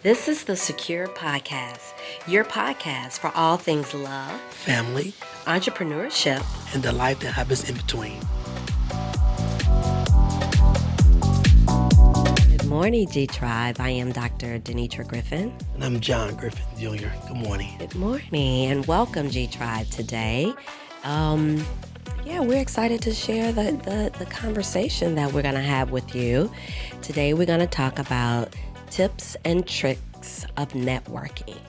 This is the Secure Podcast, your podcast for all things love, family, entrepreneurship, and the life that happens in between. Good morning, G Tribe. I am Dr. Denitra Griffin. And I'm John Griffin Jr. Good morning. Good morning, and welcome, G Tribe, today. We're excited to share the conversation that we're going to have with you. Today, we're going to talk about tips and tricks of networking.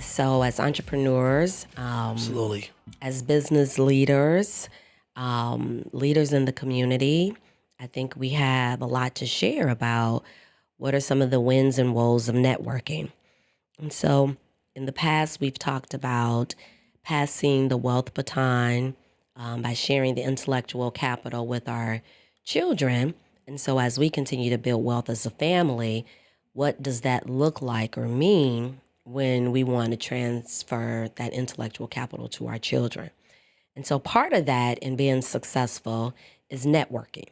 So as entrepreneurs, Absolutely. as business leaders, leaders in the community, I think we have a lot to share about what are some of the wins and woes of networking. And so in the past, we've talked about passing the wealth baton by sharing the intellectual capital with our children. And so as we continue to build wealth as a family, what does that look like or mean when we want to transfer that intellectual capital to our children? And so part of that in being successful is networking.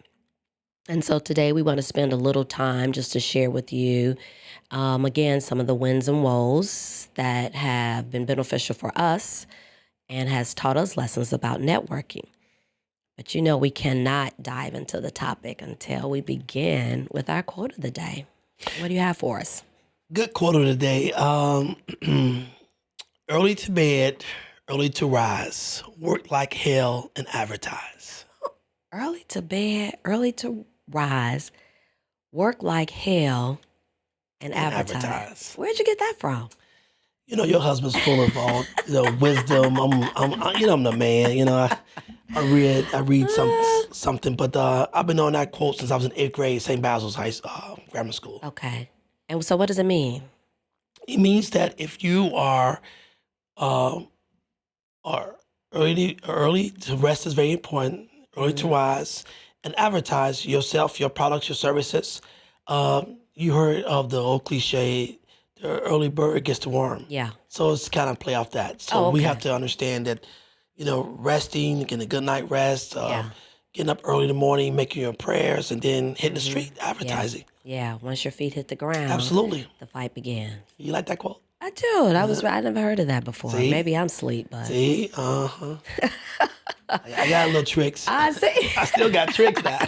And so today we want to spend a little time just to share with you, again, some of the wins and woes that have been beneficial for us and has taught us lessons about networking. But we cannot dive into the topic until we begin with our quote of the day. What do you have for us? Good quote of the day. Early to bed, early to rise. Work like hell and advertise. Early to bed, early to rise. Work like hell and advertise. Where'd you get that from? Your husband's full of all wisdom. I'm the man. I read something, but I've been on that quote since I was in 8th grade, St. Basil's Grammar School. Okay. And so what does it mean? It means that if you are early to rest is very important, early to rise, and advertise yourself, your products, your services. You heard of the old cliche, the early bird gets the worm. Yeah. So it's kind of play off that. So we have to understand that, resting, getting a good night rest, getting up early in the morning, making your prayers, and then hitting the street, advertising. Yeah. Once your feet hit the ground, Absolutely. the fight begins. You like that quote? I do. I never heard of that before. See? Maybe I'm asleep, but See? Uh-huh. I got little tricks. I see. I still got tricks now.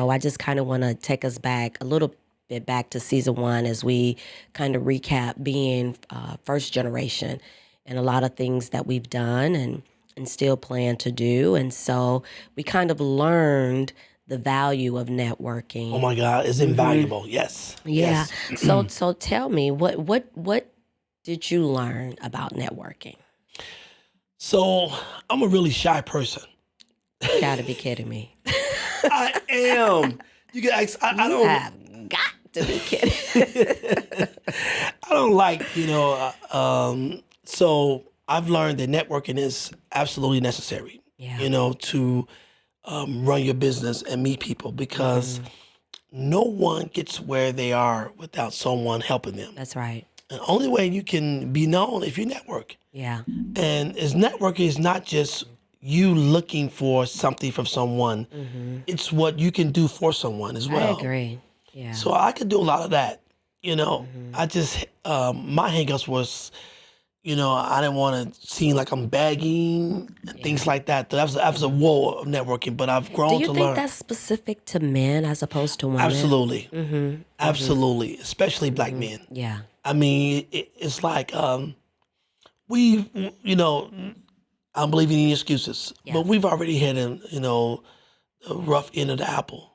I just kind of want to take us back a little bit back to season 1 as we kind of recap being first generation and a lot of things that we've done and still plan to do. And so we kind of learned the value of networking. Oh my God, it's invaluable. Yes. Yeah. Yes. So tell me, what did you learn about networking? So I'm a really shy person. You gotta be kidding me. I am. You can ask. I You don't. have got to be kidding. I don't like. So I've learned that networking is absolutely necessary. Yeah. To run your business and meet people because no one gets where they are without someone helping them. That's right. The only way you can be known if you network. Yeah. And networking is not just you looking for something from someone. It's what you can do for someone as well. I agree. Yeah. So I could do a lot of that. I just, my hangups was, I didn't want to seem like I'm begging and things like that. That was a woe of networking, but I've grown to learn. Do you think that's specific to men as opposed to women? Absolutely. Absolutely. Especially black men. Yeah. I mean, it's like, we, I don't believe in any excuses, but we've already had a rough end of the apple.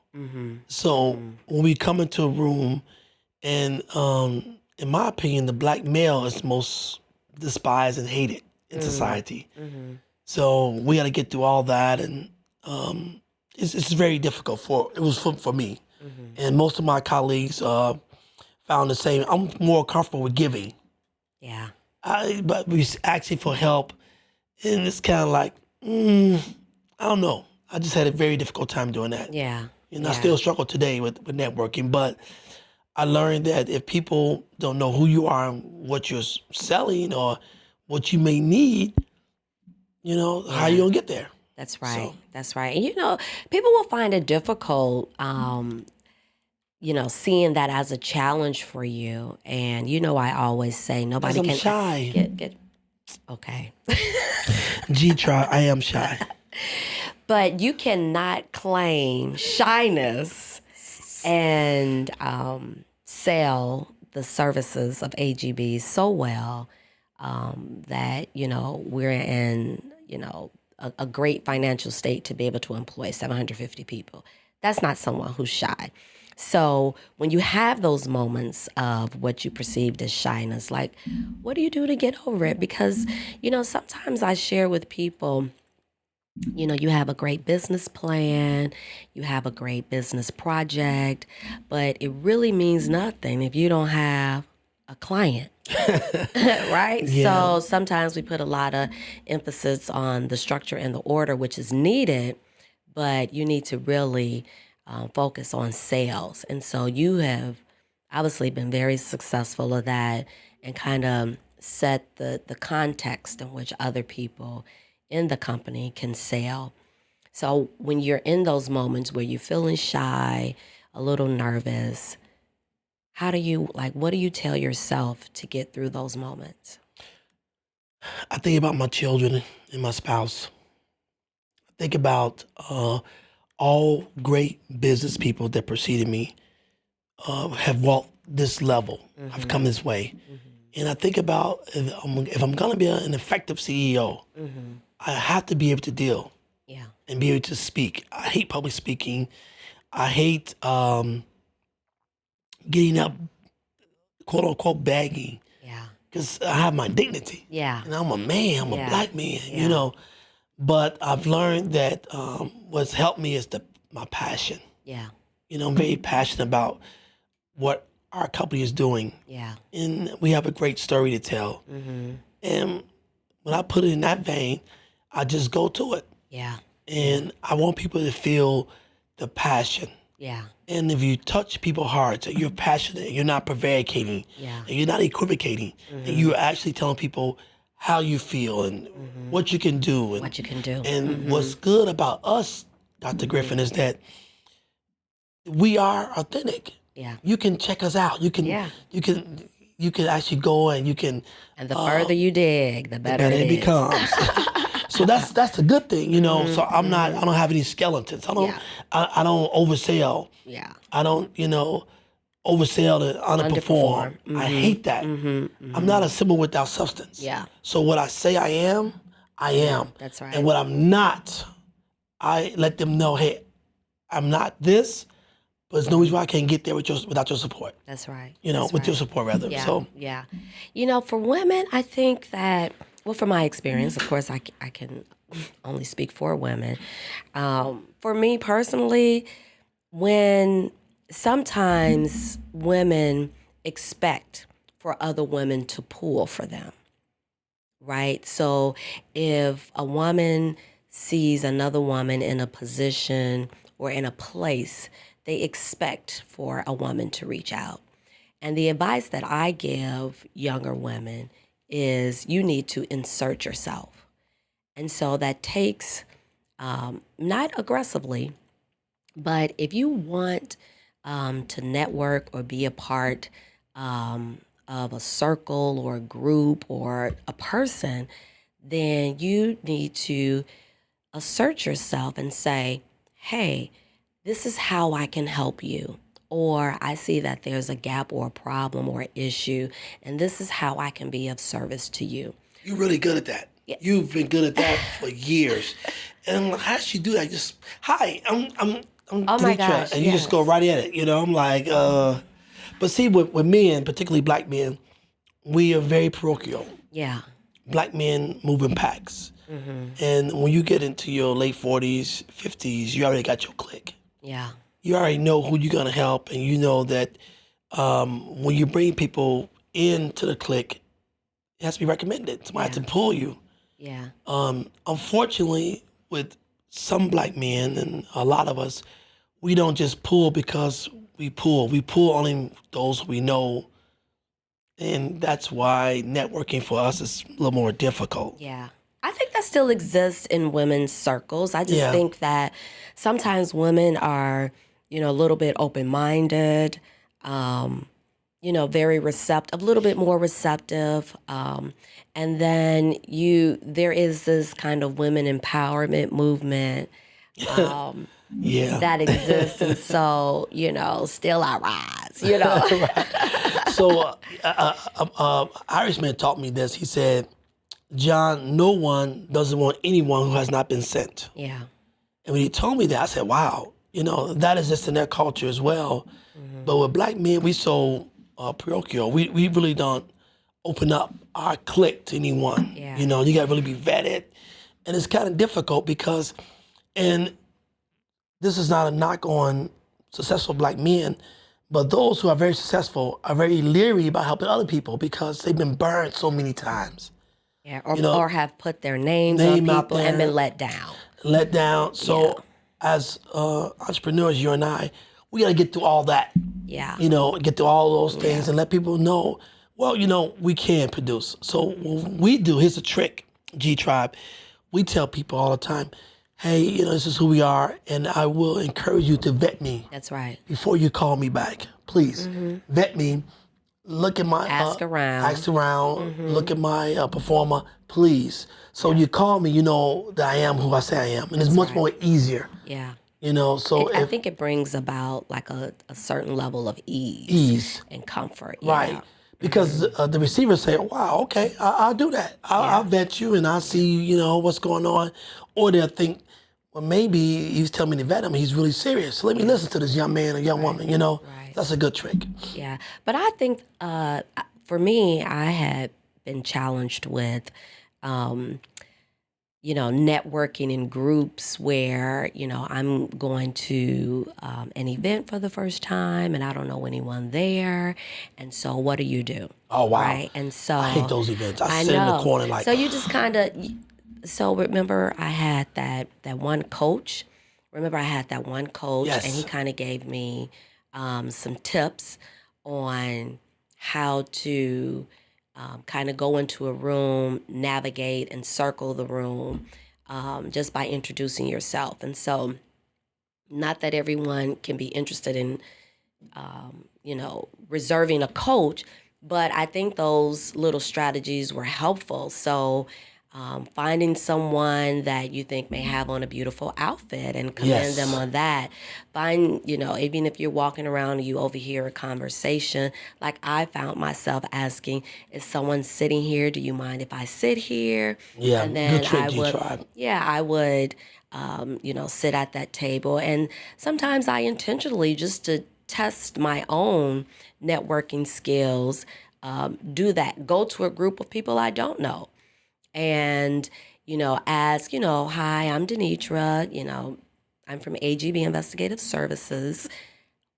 So when we come into a room, and in my opinion, the black male is most despised and hated in society. So we got to get through all that, and it's very difficult for me, and most of my colleagues found the same. I'm more comfortable with giving. Yeah. But we asking for help, and it's kind of like, I don't know. I just had a very difficult time doing that. Yeah. I still struggle today with networking, but I learned that if people don't know who you are and what you're selling or what you may need, how you gonna get there? That's right. That's right. And people will find it difficult seeing that as a challenge for you. And I always say nobody I'm can shy. get okay. I am shy. But you cannot claim shyness and sell the services of AGB so well that, we're in, a great financial state to be able to employ 750 people. That's not someone who's shy. So when you have those moments of what you perceived as shyness, like, what do you do to get over it? Because, sometimes I share with people, you have a great business plan, you have a great business project, but it really means nothing if you don't have a client. Right? Yeah. So sometimes we put a lot of emphasis on the structure and the order, which is needed, but you need to really focus on sales. And so you have obviously been very successful at that and kind of set the context in which other people in the company can sell. So when you're in those moments where you're feeling shy, a little nervous, what do you tell yourself to get through those moments? I think about my children and my spouse. I think about all great business people that preceded me have walked this level. I've come this way. And I think about if I'm going to be an effective CEO, I have to be able to deal Yeah. and be able to speak. I hate public speaking. I hate getting up, quote unquote, begging, Yeah. because I have my dignity. Yeah. And I'm a man, I'm a Yeah. black man, Yeah. But I've learned that what's helped me is my passion. Yeah. I'm very passionate about what our company is doing. Yeah. And we have a great story to tell. And when I put it in that vein, I just go to it. Yeah. And I want people to feel the passion. Yeah. And if you touch people's hearts, and you're passionate, and you're not prevaricating, Yeah. and you're not equivocating, and you're actually telling people how you feel and what you can do. And, What you can do. And what's good about us, Dr. Griffin, is that we are authentic. Yeah. You can check us out. You can actually go and you can. And the further you dig, the better it becomes. So that's a good thing, So I don't have any skeletons. I don't oversell. Yeah. I don't, oversell and underperform. I hate that. I'm not a symbol without substance. Yeah. So what I say I am, I am. That's right. And what I'm not, I let them know, hey, I'm not this, but there's no reason why I can't get there without your support. That's right. With your support rather. Yeah. So yeah. For women, I think that, well, from my experience, of course, I can only speak for women. For me personally, when sometimes women expect for other women to pull for them, right? So if a woman sees another woman in a position or in a place, they expect for a woman to reach out. And the advice that I give younger women is you need to insert yourself. And so that takes, not aggressively, but if you want to network or be a part of a circle or a group or a person, then you need to assert yourself and say, hey, this is how I can help you. Or I see that there's a gap or a problem or an issue, and this is how I can be of service to you. You're really good at that. Yeah. You've been good at that for years. And how did you do that? Just, hi, I'm oh my gosh, and you just go right at it. I'm like, but see, with men, particularly black men, we are very parochial. Yeah. Black men move in packs. And when you get into your late 40s, 50s, you already got your clique. Yeah. You already know who you're going to help, and you know that when you bring people into the clique, it has to be recommended. Somebody has to pull you. Yeah. Unfortunately, with some black men and a lot of us, we don't just pull because we pull. We pull only those we know, and that's why networking for us is a little more difficult. Yeah. I think that still exists in women's circles. I just think that sometimes women are a little bit open-minded, very receptive, a little bit more receptive. And then there is this kind of women empowerment movement Yeah. that exists. And so, still I rise, Right. So, Irishman taught me this. He said, John, no one doesn't want anyone who has not been sent. Yeah. And when he told me that, I said, wow, that is just in their culture as well. Mm-hmm. But with black men, we so parochial. We really don't open up our clique to anyone. Yeah. You got to really be vetted. And it's kind of difficult because, and this is not a knock on successful black men, but those who are very successful are very leery about helping other people because they've been burned so many times. Yeah, or have put their names on people and been let down. Let down. So as entrepreneurs, you and I, we got to get through all that. Yeah. Get through all those things and let people know, well, we can produce. So what we do, here's a trick, G-Tribe. We tell people all the time, hey, this is who we are, and I will encourage you to vet me. That's right. Before you call me back, please vet me. Look at my ask around. Look at my performer, please. So you call me, you know that I am who I say I am, and it's much more easier. Yeah. So I think it brings about like a certain level of ease and comfort. Right. Yeah. Because the receivers say, wow, okay, I'll do that. I'll vet you and I'll see, what's going on. Or they'll think, well, maybe he's telling me to vet him. He's really serious. So let me listen to this young man or young woman, Right. That's a good trick. Yeah. But I think for me, I had been challenged with, networking in groups where, I'm going to an event for the first time and I don't know anyone there. And so what do? Oh, wow. Right. And so I hate those events. I sit in the corner like. So you just kind of, so remember I had that one coach. Yes. And he kind of gave me some tips on how to kind of go into a room, navigate and circle the room just by introducing yourself. And so not that everyone can be interested in, reserving a coach, but I think those little strategies were helpful. So finding someone that you think may have on a beautiful outfit and commend them on that. Find, even if you're walking around and you overhear a conversation, like I found myself asking, is someone sitting here? Do you mind if I sit here? Yeah, and then good trick, I would, G-Tribe. I would, sit at that table. And sometimes I intentionally, just to test my own networking skills, do that. Go to a group of people I don't know. And, ask, hi, I'm Denitra, I'm from AGB Investigative Services.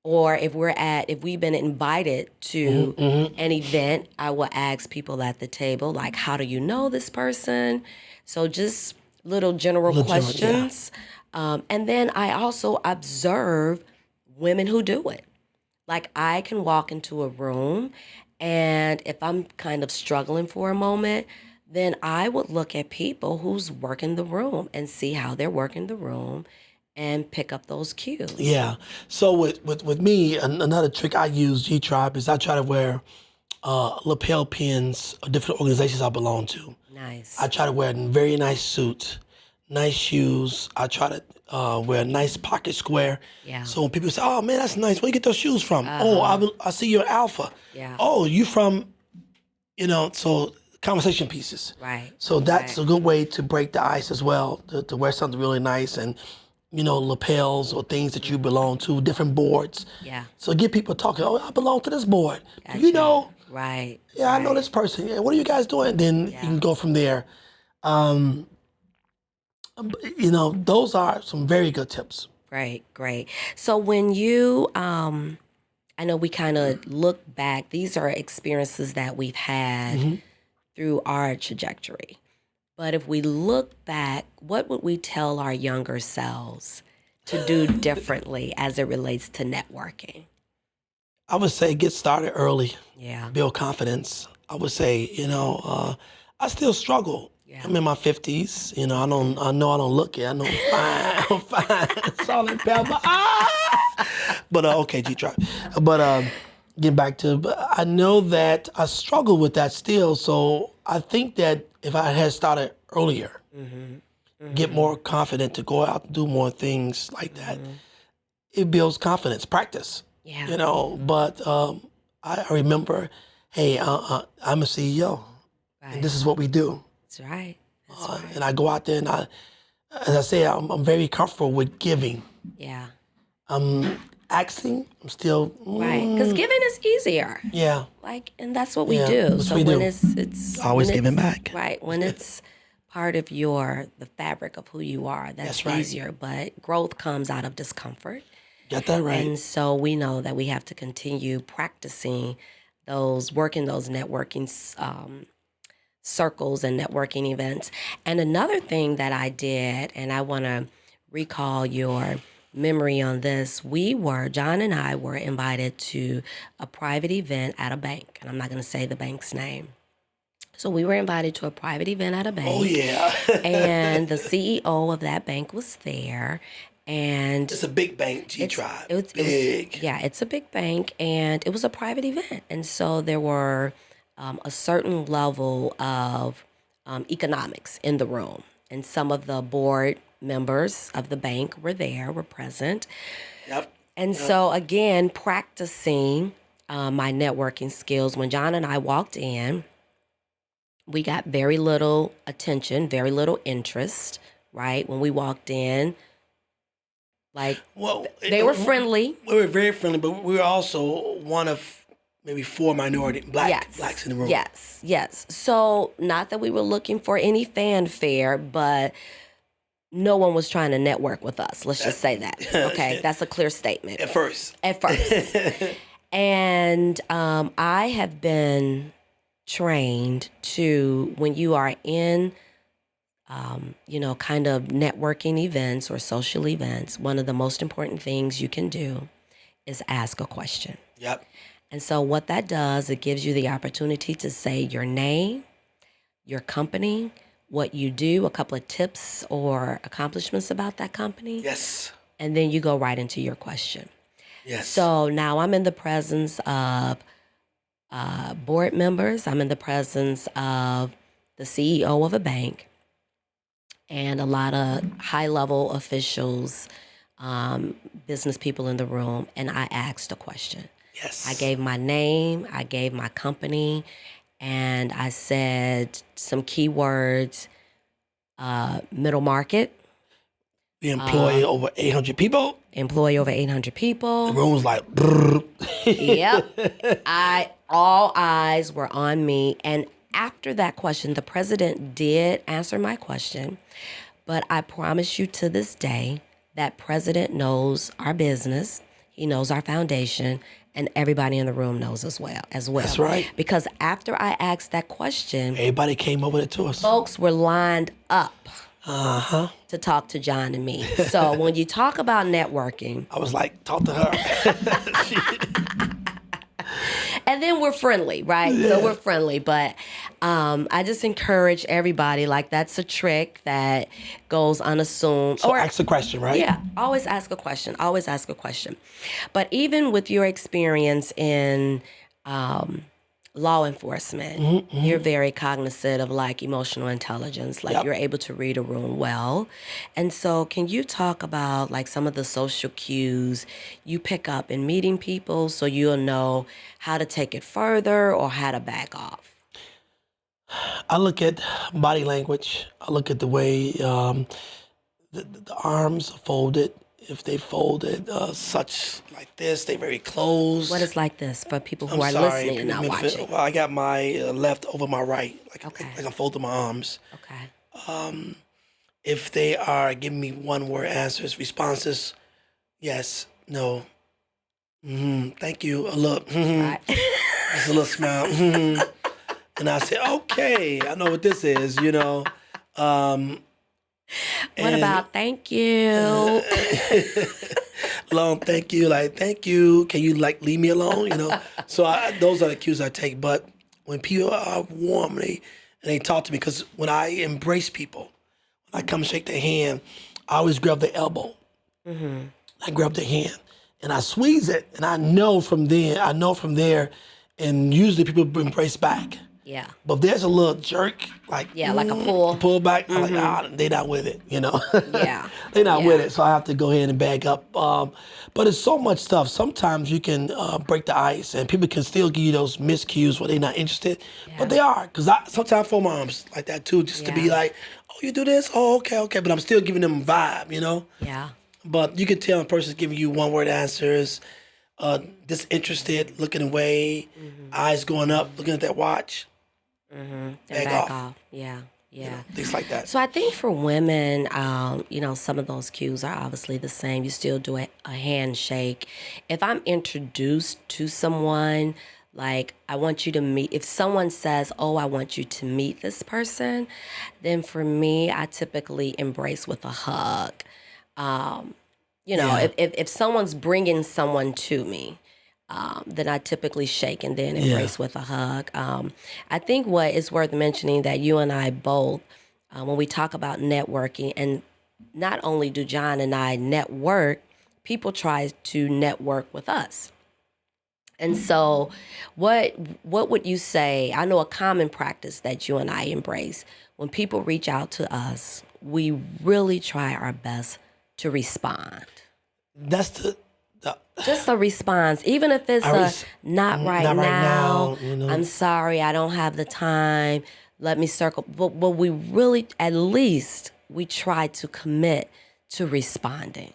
Or if we've been invited to an event, I will ask people at the table, like, how do you know this person? So just little general questions. And then I also observe women who do it. Like I can walk into a room and if I'm kind of struggling for a moment, then I would look at people who's working the room and see how they're working the room and pick up those cues. Yeah. So with me, another trick I use, G-Tribe, is I try to wear lapel pins of different organizations I belong to. Nice. I try to wear a very nice suit, nice shoes. I try to wear a nice pocket square. Yeah. So when people say, oh, man, that's nice. Where you get those shoes from? Oh, I see you're Alpha. Yeah. Oh, you from, so conversation pieces. Right. So that's a good way to break the ice as well, to wear something really nice and, lapels or things that you belong to, different boards. Yeah. So get people talking, oh, I belong to this board. Gotcha. You know? Right. Yeah, I know this person. Yeah, what are you guys doing? Then you can go from there. Those are some very good tips. Great. So when you, I know we kind of look back, these are experiences that we've had through our trajectory. But if we look back, what would we tell our younger selves to do differently as it relates to networking? I would say get started early. Yeah. Build confidence. I would say, I still struggle. I'm in my 50s. You know, I know I don't look it. I know I'm fine. I'm fine. Salt and pepper. But okay, G-Tribe. But getting back to, but I know that I struggle with that still. So I think that if I had started earlier, get more confident to go out and do more things like that, it builds confidence, practice. Yeah. You know, but I remember, hey, I'm a CEO, and this is what we do. That's right. That's right. And I go out there and as I say, I'm very comfortable with giving. Yeah. Asking, I'm still Right. Because giving is easier. Yeah. Like, and that's what we do. So when it's always giving back. Right. When it's part of the fabric of who you are, that's right. easier. But growth comes out of discomfort. Got that right. And so we know that we have to continue practicing working those networking circles and networking events. And another thing that I did, and I want to recall your memory on this, John and I were invited to a private event at a bank, and I'm not going to say the bank's name. So we were invited to a private event at a bank. Oh, yeah. And the CEO of that bank was there. And it's a big bank, G-Tribe. It's big. It's a big bank, and it was a private event. And so there were a certain level of economics in the room. And some of the board members of the bank were present. Yep. And so, again, practicing my networking skills. When John and I walked in, we got very little attention, very little interest, right? When we walked in, they were friendly. We were very friendly, but we were also one of maybe 4 minority blacks in the room. Yes. So not that we were looking for any fanfare, but no one was trying to network with us. Let's just say that. Okay, that's a clear statement. At first. And I have been trained to, when you are in kind of networking events or social events, one of the most important things you can do is ask a question. Yep. And so what that does, it gives you the opportunity to say your name, your company, what you do, a couple of tips or accomplishments about that company. Yes. And then you go right into your question. Yes. So now I'm in the presence of board members. I'm in the presence of the CEO of a bank and a lot of high-level officials, business people in the room, and I asked a question. Yes. I gave my name, I gave my company, and I said some keywords, middle market. We employ over 800 people. The room was like, Yep. All eyes were on me. And after that question, the president did answer my question, but I promise you to this day, that president knows our business, he knows our foundation, and everybody in the room knows as well. That's right. Because after I asked that question, everybody came over to us. Folks were lined up to talk to John and me. So when you talk about networking, I was like, talk to her. And then we're friendly, right? Yeah. So we're friendly, but I just encourage everybody, like that's a trick that goes unassuming. So ask a question, right? Yeah, always ask a question. But even with your experience in law enforcement, you're very cognizant of like emotional intelligence, like you're able to read a room well. And so can you talk about like some of the social cues you pick up in meeting people so you'll know how to take it further or how to back off? I look at body language. I look at the way the arms are folded. If they folded such like this, they very closed. What is like this for people who are listening and not watching? Well, I got my left over my right, like I'm folding my arms. Okay. If they are giving me one-word answers, responses, yes, no, thank you, a look, Right. just a little smile, and I say, okay, I know what this is, you know. What about thank you? Long thank you, like thank you. Can you like leave me alone? You know. So those are the cues I take. But when people are warm, and they talk to me. Because when I embrace people, when I come shake their hand, I always grab their elbow. I grab their hand and I squeeze it, and I know from there, and usually people embrace back. Yeah. But if there's a little jerk, like like a pull. pull back, I'm like, they not with it, Yeah. They not with it, so I have to go ahead and back up. But it's so much stuff. Sometimes you can break the ice, and people can still give you those miscues where they're not interested, but they are. Because I sometimes fold my arms like that too, just to be like, oh, you do this? Oh, okay. But I'm still giving them a vibe. Yeah. But you can tell a person's giving you one-word answers, disinterested, looking away, eyes going up, looking at that watch. Back off. Yeah. Yeah. Things like that. So I think for women, some of those cues are obviously the same. You still do a handshake. If I'm introduced to someone, like I want you to meet, if someone says, oh, I want you to meet this person, then for me, I typically embrace with a hug. If someone's bringing someone to me, then I typically shake and then embrace with a hug. I think what is worth mentioning that you and I both, when we talk about networking, and not only do John and I network, people try to network with us. And so what would you say, I know a common practice that you and I embrace, when people reach out to us, we really try our best to respond. That's just a response, even if it's not right now. I'm sorry, I don't have the time. Let me circle. But we really, at least, we try to commit to responding.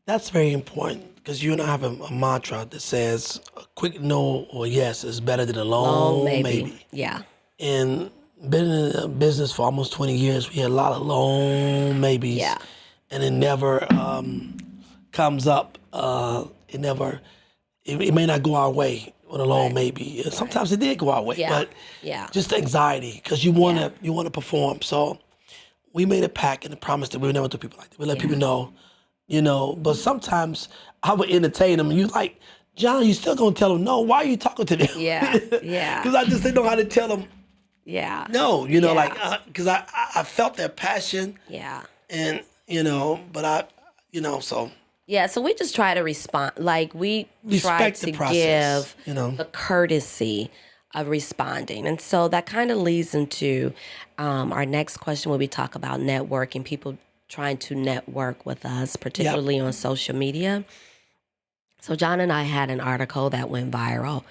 That's very important, because you and I have a mantra that says a quick no or yes is better than a long maybe. Yeah. And been in business for almost 20 years, we had a lot of long maybes. Yeah. And it never comes up. It may not go our way with a long maybe. Sometimes it did go our way, but just anxiety, because you want to perform. So we made a pact and a promise that we would never do people like that. We let people know, but sometimes I would entertain them, and you like, John, you still gonna tell them no? Why are you talking to them? Yeah. Because I just didn't know how to tell them. Yeah. No, because I felt their passion. Yeah. And but so. Yeah, so we just try to respond. Like, we try to give the courtesy of responding. And so that kind of leads into our next question, where we talk about networking, people trying to network with us, particularly on social media. So John and I had an article that went viral.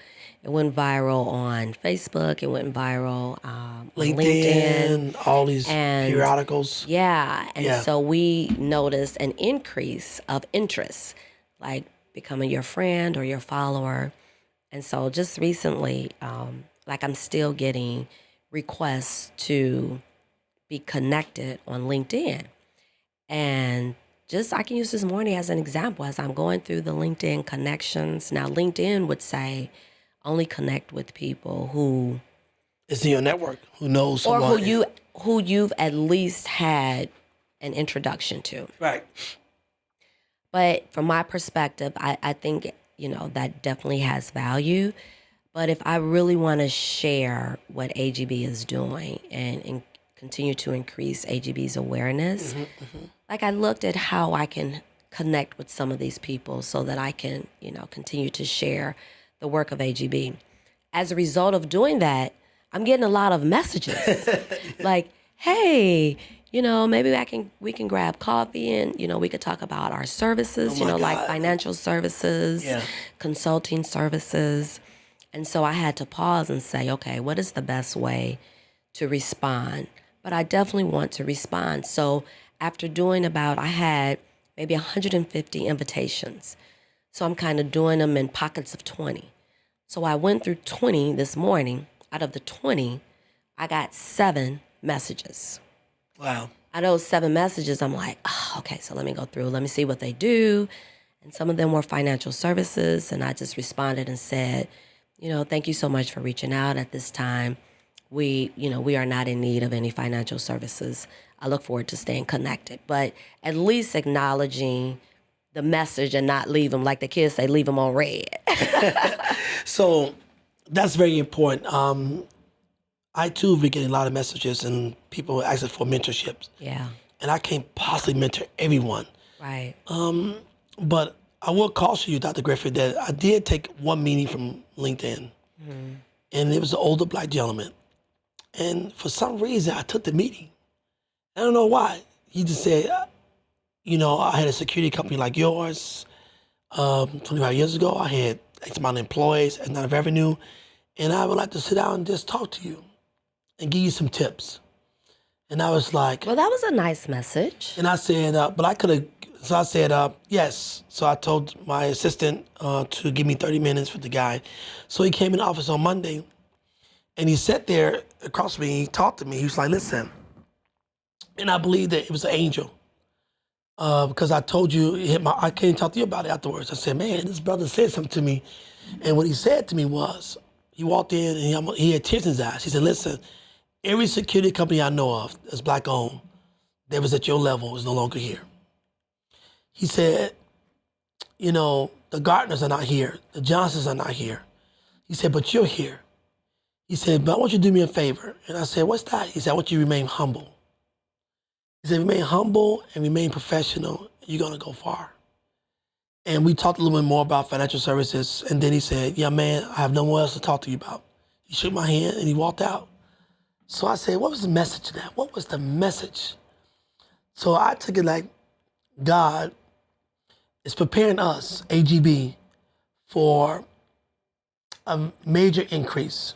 It went viral on Facebook. It went viral on LinkedIn. All these periodicals. Yeah. And so we noticed an increase of interest, like becoming your friend or your follower. And so just recently, I'm still getting requests to be connected on LinkedIn. And I can use this morning as an example, as I'm going through the LinkedIn connections. Now, LinkedIn would say, only connect with people who is in your network, who knows someone, or who you've at least had an introduction to. Right. But from my perspective, I think that definitely has value. But if I really want to share what AGB is doing and continue to increase AGB's awareness, I looked at how I can connect with some of these people so that I can continue to share the work of AGB. As a result of doing that, I'm getting a lot of messages like, hey, maybe we can grab coffee and, we could talk about our services, like financial services, consulting services. And so I had to pause and say, okay, what is the best way to respond? But I definitely want to respond. So after doing I had maybe 150 invitations. So I'm kind of doing them in pockets of 20. So I went through 20 this morning. Out of the 20, I got 7 messages. Wow. Out of those 7 messages, I'm like, okay, so let me go through. Let me see what they do. And some of them were financial services. And I just responded and said, thank you so much for reaching out at this time. We are not in need of any financial services. I look forward to staying connected. But at least acknowledging the message and not leave them, like the kids say, leave them on red. So that's very important. I too have been getting a lot of messages and people asking for mentorships. Yeah. And I can't possibly mentor everyone. Right. But I will caution you, Dr. Griffith, that I did take one meeting from LinkedIn. Mm-hmm. And it was an older black gentleman. And for some reason, I took the meeting. I don't know why. He just said, I had a security company like yours 25 years ago. I had X amount of employees and not of revenue. And I would like to sit down and just talk to you and give you some tips. And I was like, Well, that was a nice message. and I said, but I could have, so I said, yes. So I told my assistant to give me 30 minutes with the guy. So he came in the office on Monday and he sat there across from me and he talked to me. He was like, listen, and I believe that it was an angel because I told you, I can't talk to you about it afterwards. I said, man, this brother said something to me. And what he said to me was, he walked in and he had tears in his eyes. He said, listen, every security company I know of that's black owned, that was at your level is no longer here. He said, the Gartners are not here. The Johnsons are not here. He said, but you're here. He said, but I want you to do me a favor. And I said, what's that? He said, I want you to remain humble. He said, remain humble and remain professional. You're going to go far. And we talked a little bit more about financial services. And then he said, yeah, man, I have no more else to talk to you about. He shook my hand and he walked out. So I said, what was the message to that? What was the message? So I took it like God is preparing us, AGB, for a major increase.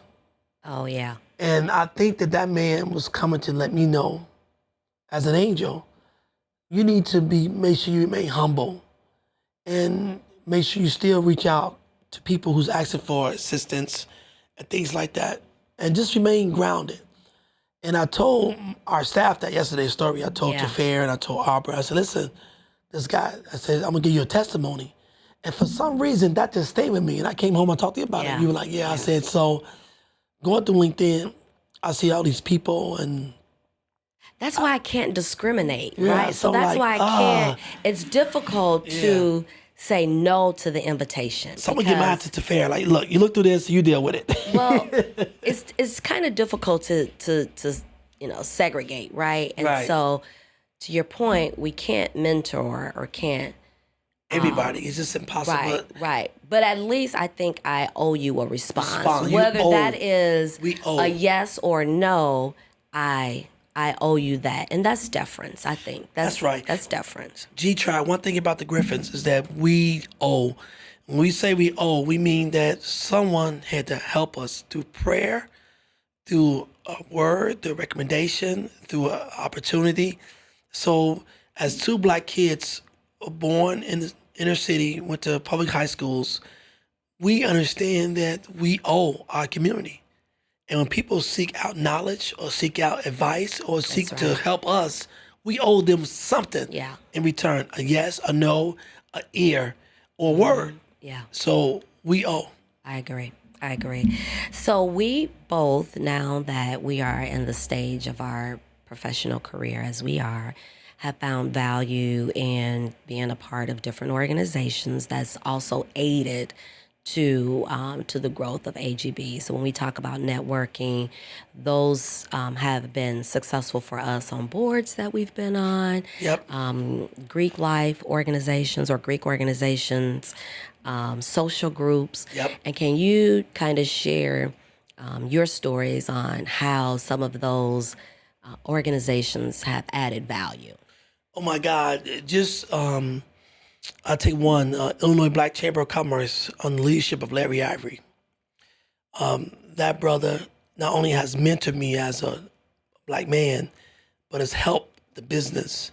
Oh, yeah. And I think that man was coming to let me know, as an angel, you need to make sure you remain humble and make sure you still reach out to people who's asking for assistance and things like that. And just remain grounded. And I told our staff that yesterday's story. I told Tafair and I told Arbor, I said, listen, this guy, I said, I'm gonna give you a testimony. And for some reason, that just stayed with me. And I came home and talked to you about it. You were like, I said, so going through LinkedIn, I see all these people and that's why I can't discriminate, right? So that's like, why I can't, it's difficult to say no to the invitation. Someone get mad to Tafair, like, look, you look through this, you deal with it. Well, it's kind of difficult to segregate, right? And so to your point, we can't mentor or can't everybody. It's just impossible. Right. But at least I think I owe you a response. Whether that is a yes or no, I owe you that. And that's deference, I think. That's right. That's deference. G-Try, one thing about the Griffins is that we owe. When we say we owe, we mean that someone had to help us through prayer, through a word, through a recommendation, through an opportunity. So as two black kids born in the inner city, went to public high schools, we understand that we owe our community. And when people seek out knowledge or seek out advice or seek to help us, we owe them something in return. A yes, a no, an ear, or a word. Yeah. So we owe. I agree. So we both, now that we are in the stage of our professional career as we are, have found value in being a part of different organizations that's also aided to the growth of AGB. So when we talk about networking, those have been successful for us on boards that we've been on. Greek life organizations or Greek organizations, social groups. And can you kind of share your stories on how some of those organizations have added value? Oh my God, just I'll take one, Illinois Black Chamber of Commerce on the leadership of Larry Ivory. That brother not only has mentored me as a black man, but has helped the business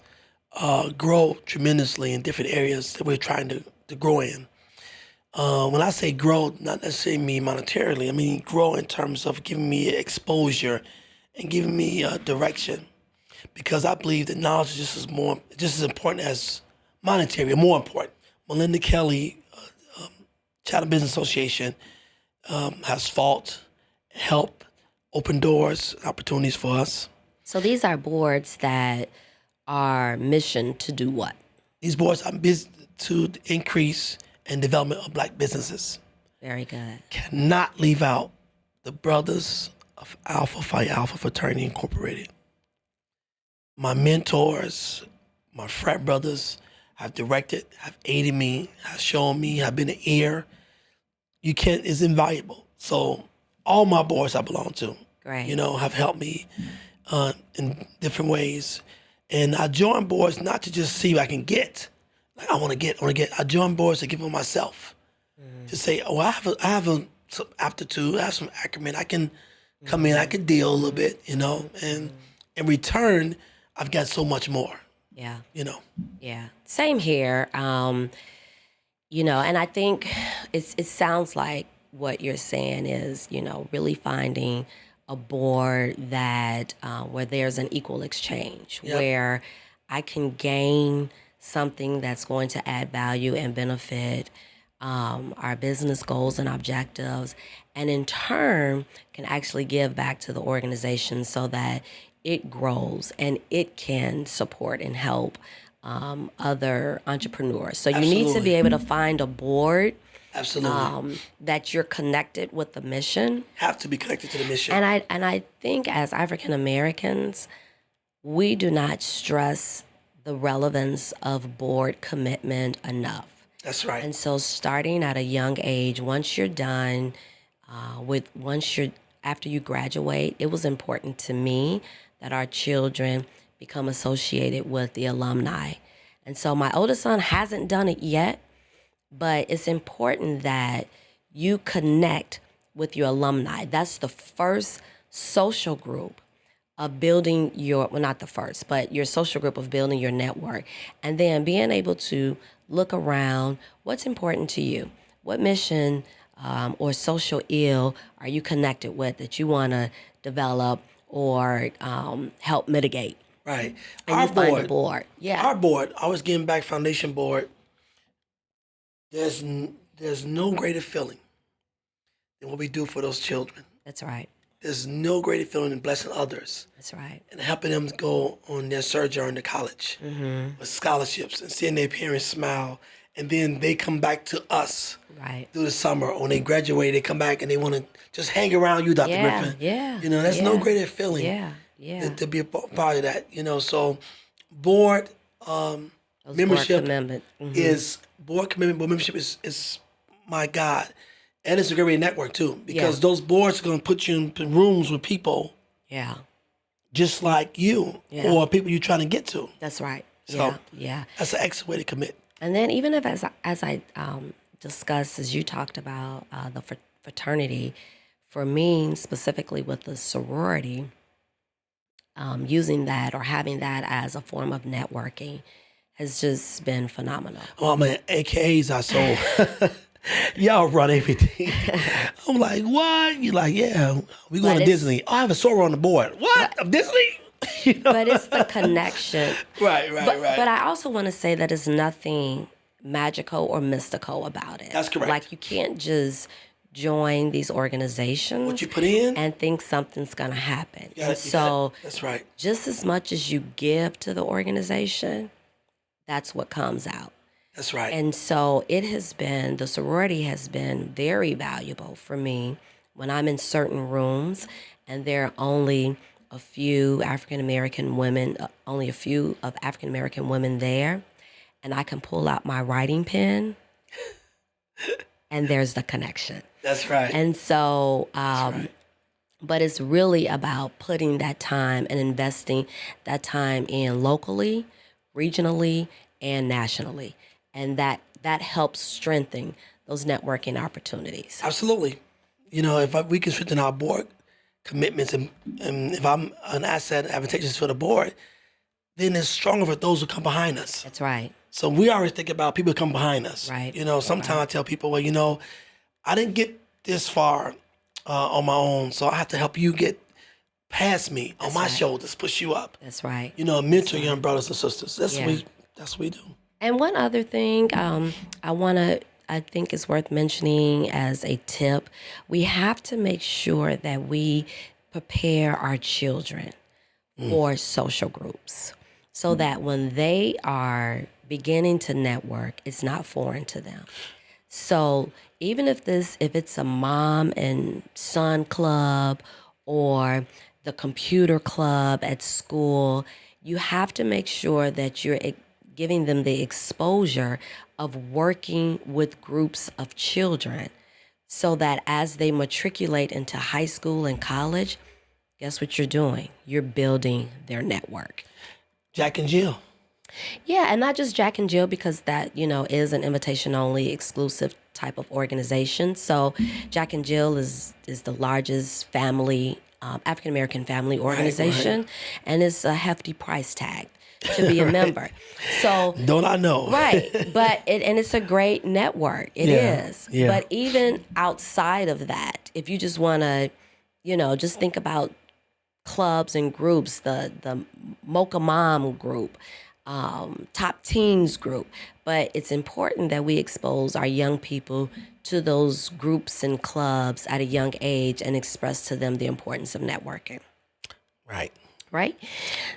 grow tremendously in different areas that we're trying to grow in. When I say grow, not necessarily mean monetarily, I mean grow in terms of giving me exposure and giving me direction. Because I believe that knowledge is just as important as monetary, or more important. Melinda Kelly, Chatham Business Association, has fought, helped, open doors, opportunities for us. So these are boards that are mission to do what? These boards are to increase and development of black businesses. Very good. Cannot leave out the brothers of Alpha Phi Alpha Fraternity Incorporated. My mentors, my frat brothers have directed, have aided me, have shown me, have been an ear. You can't, it's invaluable. So all my boards I belong to, Great. have helped me in different ways. And I join boards not to just see what I can get. Like I want to get. I join boards to give them myself. To say, oh, I have some aptitude, I have some acumen. I can come in, I can deal a little bit, and in return, I've got so much more. Yeah. Yeah. Same here. And I think it sounds like what you're saying is, really finding a board that where there's an equal exchange, Yep. where I can gain something that's going to add value and benefit our business goals and objectives, and in turn can actually give back to the organization so that it grows and it can support and help other entrepreneurs. So you need to Absolutely. be able to find a board Absolutely. that you're connected with the mission. Have to be connected to the mission. And I think as African Americans, we do not stress the relevance of board commitment enough. That's right. And so starting at a young age, once you're done after you graduate, it was important to me that our children become associated with the alumni. And so my oldest son hasn't done it yet, but it's important that you connect with your alumni. That's the first social group of building not the first, but your social group of building your network. And then being able to look around, what's important to you? What mission or social ill are you connected with that you want to develop or help mitigate? Right. And you find a board. Yeah. Our board, I was giving back foundation board. There's no greater feeling than what we do for those children. That's right. There's no greater feeling than blessing others. That's right. And helping them go on their sojourn to college with scholarships and seeing their parents smile. And then they come back to us through the summer. Or when they graduate, they come back and they want to just hang around you, Dr. Griffin. Yeah. That's no greater feeling to be a part of that. So board membership is board commitment. Board membership is my God. And it's a great network too, because those boards are going to put you in rooms with people, just like you or people you're trying to get to. That's right. So yeah. That's an excellent way to commit. And then even if as I discussed, as you talked about the fraternity, for me specifically with the sorority, using that or having that as a form of networking has just been phenomenal. Oh man, AKAs are so. Y'all run everything. I'm like, what? You're like, yeah, we going to Disney. Oh, I have a soror on the board. What? Of Disney? But it's the connection. Right. But I also want to say that it's nothing magical or mystical about it. That's correct. Like you can't just join these organizations what you put in and think something's going to happen. That's right. Just as much as you give to the organization, that's what comes out. That's right. And so the sorority has been very valuable for me when I'm in certain rooms and there are only a few African-American women, only a few of African-American women there, and I can pull out my writing pen and there's the connection. That's right. And so, but it's really about putting that time and investing that time in locally, regionally, and nationally. And that helps strengthen those networking opportunities. Absolutely. If we can strengthen our board commitments and if I'm an asset advantageous for the board, then it's stronger for those who come behind us. That's right. So we always think about people who come behind us. Right. Sometimes I tell people, well, I didn't get this far on my own, so I have to help you get past me on my shoulders, push you up. That's right. Mentor young brothers and sisters. That's what we do. And one other thing I think is worth mentioning as a tip, we have to make sure that we prepare our children for social groups so that when they are beginning to network, it's not foreign to them. So even if it's a mom and son club or the computer club at school. You have to make sure that you're giving them the exposure of working with groups of children so that as they matriculate into high school and college, guess what you're doing? You're building their network. Jack and Jill. Yeah, and not just Jack and Jill, because that, is an invitation-only exclusive type of organization. So Jack and Jill is the largest family, African-American family organization, right. And it's a hefty price tag to be a member. So don't I know? Right, but it's a great network. It is. Yeah. But even outside of that, if you just want to, just think about clubs and groups, the Mocha Mom group, Top Teens group. But it's important that we expose our young people to those groups and clubs at a young age and express to them the importance of networking. Right. Right?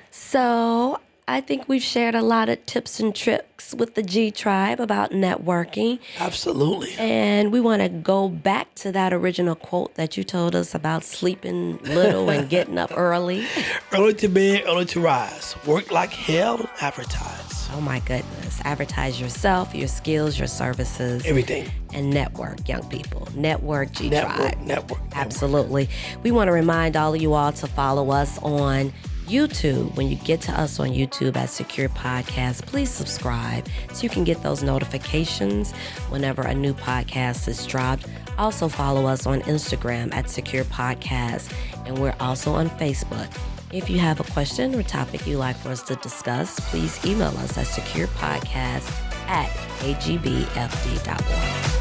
So I think we've shared a lot of tips and tricks with the G Tribe about networking. Absolutely. And we want to go back to that original quote that you told us about sleeping little and getting up early. Early to bed, early to rise. Work like hell, advertise. Oh my goodness. Advertise yourself, your skills, your services. Everything. And network, young people. Network, G Tribe. Network. Absolutely. We want to remind all of you all to follow us on YouTube. When you get to us on YouTube at Secure Podcast, please subscribe so you can get those notifications whenever a new podcast is dropped. Also follow us on Instagram at Secure Podcast, and we're also on Facebook. If you have a question or topic you'd like for us to discuss, please email us at securepodcast@agbfd.org.